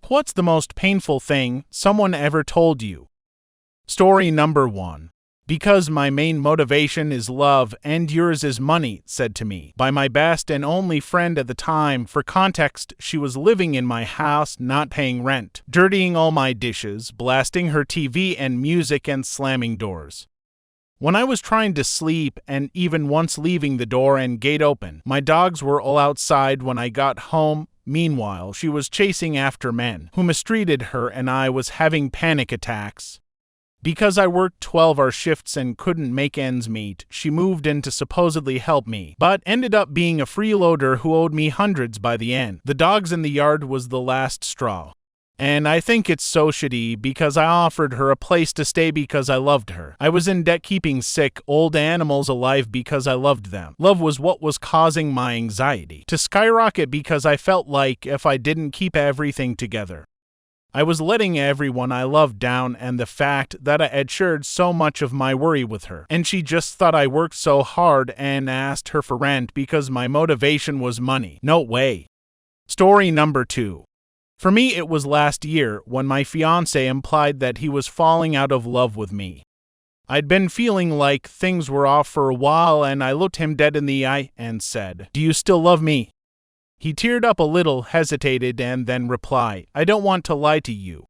What's the most painful thing someone ever told you? Story number 1. Because my main motivation is love and yours is money, said to me by my best and only friend at the time. For context, she was living in my house, not paying rent, dirtying all my dishes, blasting her TV and music, and slamming doors. When I was trying to sleep, and even once leaving the door and gate open, my dogs were all outside when I got home. Meanwhile, she was chasing after men who mistreated her, and I was having panic attacks. Because I worked 12-hour shifts and couldn't make ends meet, she moved in to supposedly help me, but ended up being a freeloader who owed me hundreds by the end. The dogs in the yard was the last straw. And I think it's so shitty because I offered her a place to stay because I loved her. I was in debt keeping sick, old animals alive because I loved them. Love was what was causing my anxiety to skyrocket because I felt like if I didn't keep everything together, I was letting everyone I loved down, and the fact that I had shared so much of my worry with her, and she just thought I worked so hard and asked her for rent because my motivation was money. No way. Story number 2. For me, it was last year when my fiancé implied that he was falling out of love with me. I'd been feeling like things were off for a while, and I looked him dead in the eye and said, "Do you still love me?" He teared up a little, hesitated, and then replied, "I don't want to lie to you."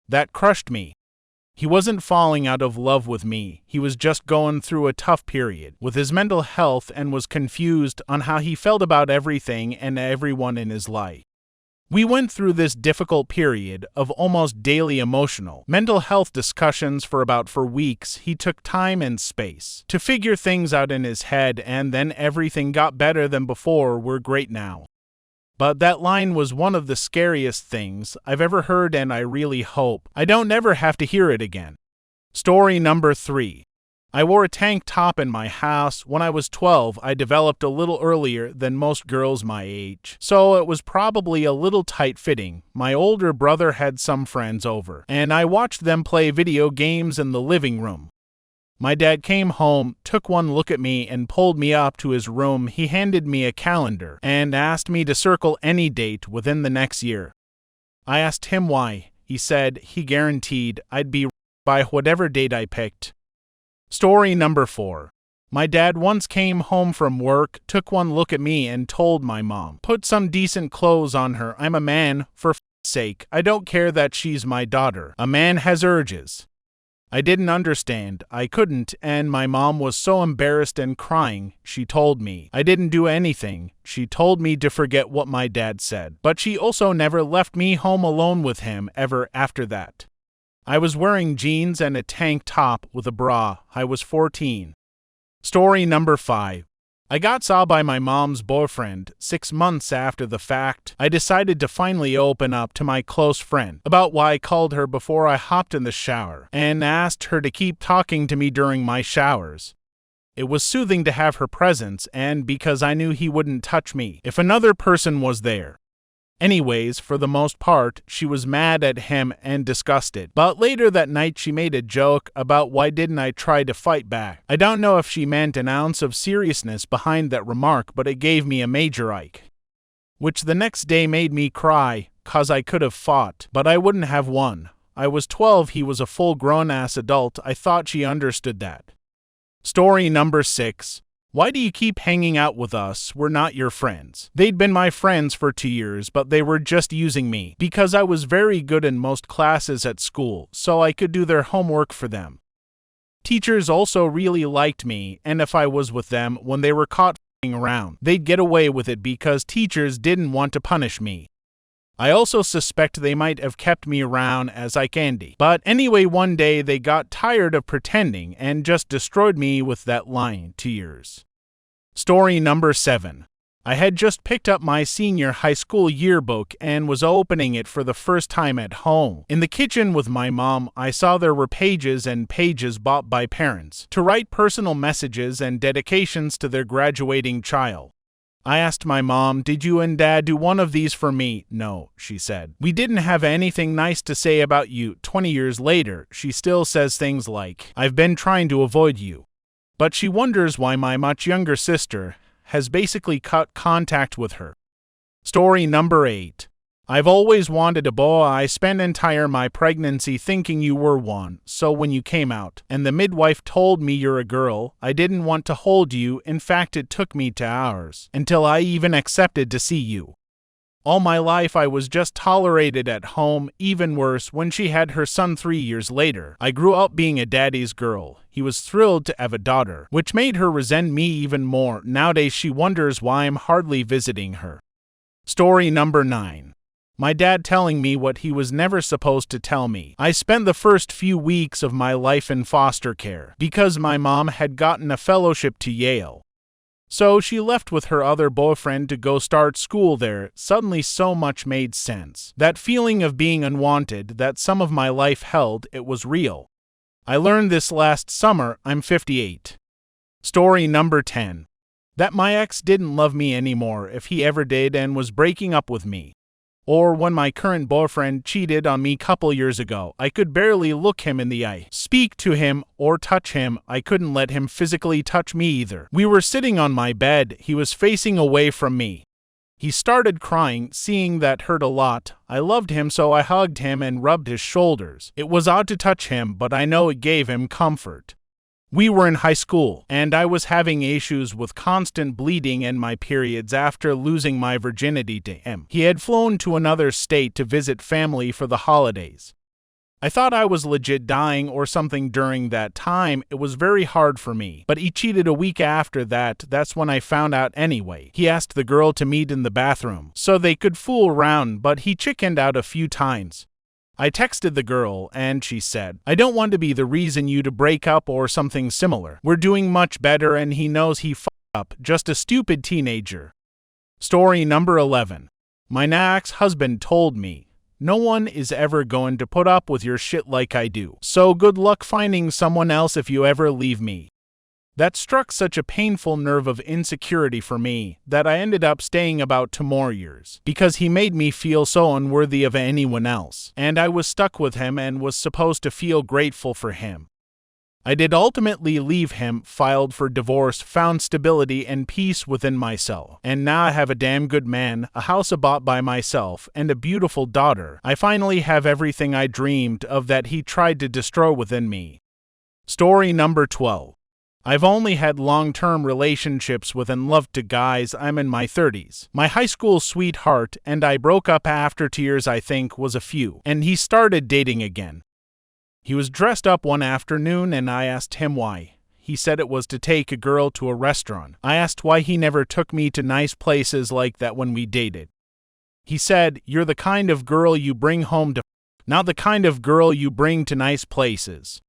That crushed me. He wasn't falling out of love with me, he was just going through a tough period with his mental health and was confused on how he felt about everything and everyone in his life. We went through this difficult period of almost daily emotional, mental health discussions for about 4 weeks. He took time and space to figure things out in his head, and then everything got better than before. We're great now. But that line was one of the scariest things I've ever heard, and I really hope I don't ever have to hear it again. Story number 3. I wore a tank top in my house when I was 12. I developed a little earlier than most girls my age, so it was probably a little tight-fitting. My older brother had some friends over, and I watched them play video games in the living room. My dad came home, took one look at me, and pulled me up to his room. He handed me a calendar and asked me to circle any date within the next year. I asked him why. He said he guaranteed I'd be by whatever date I picked. Story number 4. My dad once came home from work, took one look at me, and told my mom, "Put some decent clothes on her. I'm a man, for f***'s sake. I don't care that she's my daughter. A man has urges." I didn't understand. I couldn't, and my mom was so embarrassed and crying. She told me I didn't do anything. She told me to forget what my dad said, but she also never left me home alone with him ever after that. I was wearing jeans and a tank top with a bra. I was 14. Story number 5. I got saw by my mom's boyfriend 6 months after the fact. I decided to finally open up to my close friend about why I called her before I hopped in the shower and asked her to keep talking to me during my showers. It was soothing to have her presence, and because I knew he wouldn't touch me if another person was there. Anyways, for the most part, she was mad at him and disgusted. But later that night she made a joke about why didn't I try to fight back. I don't know if she meant an ounce of seriousness behind that remark, but it gave me a major ick, which the next day made me cry, 'cause I could have fought, but I wouldn't have won. I was 12, he was a full grown-ass adult. I thought she understood that. Story number 6. Why do you keep hanging out with us? We're not your friends. They'd been my friends for 2 years, but they were just using me because I was very good in most classes at school, so I could do their homework for them. Teachers also really liked me, and if I was with them when they were caught f***ing around, they'd get away with it because teachers didn't want to punish me. I also suspect they might have kept me around as eye candy. But anyway, one day they got tired of pretending and just destroyed me with that line. 2 years. Story number 7. I had just picked up my senior high school yearbook and was opening it for the first time at home. In the kitchen with my mom, I saw there were pages and pages bought by parents to write personal messages and dedications to their graduating child. I asked my mom, "Did you and Dad do one of these for me?" "No," she said. "We didn't have anything nice to say about you." 20 years later, she still says things like, "I've been trying to avoid you." But she wonders why my much younger sister has basically cut contact with her. Story number 8. I've always wanted a boy. I spent entire my pregnancy thinking you were one, so when you came out, and the midwife told me you're a girl, I didn't want to hold you. In fact, it took me 2 hours, until I even accepted to see you. All my life I was just tolerated at home, even worse when she had her son 3 years later. I grew up being a daddy's girl. He was thrilled to have a daughter, which made her resent me even more. Nowadays she wonders why I'm hardly visiting her. Story number 9. My dad telling me what he was never supposed to tell me. I spent the first few weeks of my life in foster care because my mom had gotten a fellowship to Yale. So she left with her other boyfriend to go start school there. Suddenly so much made sense. That feeling of being unwanted that some of my life held, it was real. I learned this last summer. I'm 58. Story number 10. That my ex didn't love me anymore, if he ever did, and was breaking up with me. Or when my current boyfriend cheated on me couple years ago, I could barely look him in the eye, speak to him, or touch him. I couldn't let him physically touch me either. We were sitting on my bed, he was facing away from me. He started crying, seeing that hurt a lot. I loved him, so I hugged him and rubbed his shoulders. It was odd to touch him, but I know it gave him comfort. We were in high school, and I was having issues with constant bleeding and my periods after losing my virginity to him. He had flown to another state to visit family for the holidays. I thought I was legit dying or something during that time. It was very hard for me. But he cheated a week after that. That's when I found out anyway. He asked the girl to meet in the bathroom so they could fool around, but he chickened out a few times. I texted the girl, and she said, I don't want to be the reason you to break up or something similar. We're doing much better and he knows he fucked up, just a stupid teenager. Story number 11. My ex-husband told me, no one is ever going to put up with your shit like I do, so good luck finding someone else if you ever leave me. That struck such a painful nerve of insecurity for me that I ended up staying about 2 more years because he made me feel so unworthy of anyone else, and I was stuck with him and was supposed to feel grateful for him. I did ultimately leave him, filed for divorce, found stability and peace within myself, and now I have a damn good man, a house I bought by myself, and a beautiful daughter. I finally have everything I dreamed of that he tried to destroy within me. Story number 12. I've only had long-term relationships with and loved to guys. I'm in my 30s. My high school sweetheart and I broke up after 2 years, I think was a few, and he started dating again. He was dressed up one afternoon and I asked him why. He said it was to take a girl to a restaurant. I asked why he never took me to nice places like that when we dated. He said, you're the kind of girl you bring home to not the kind of girl you bring to nice places.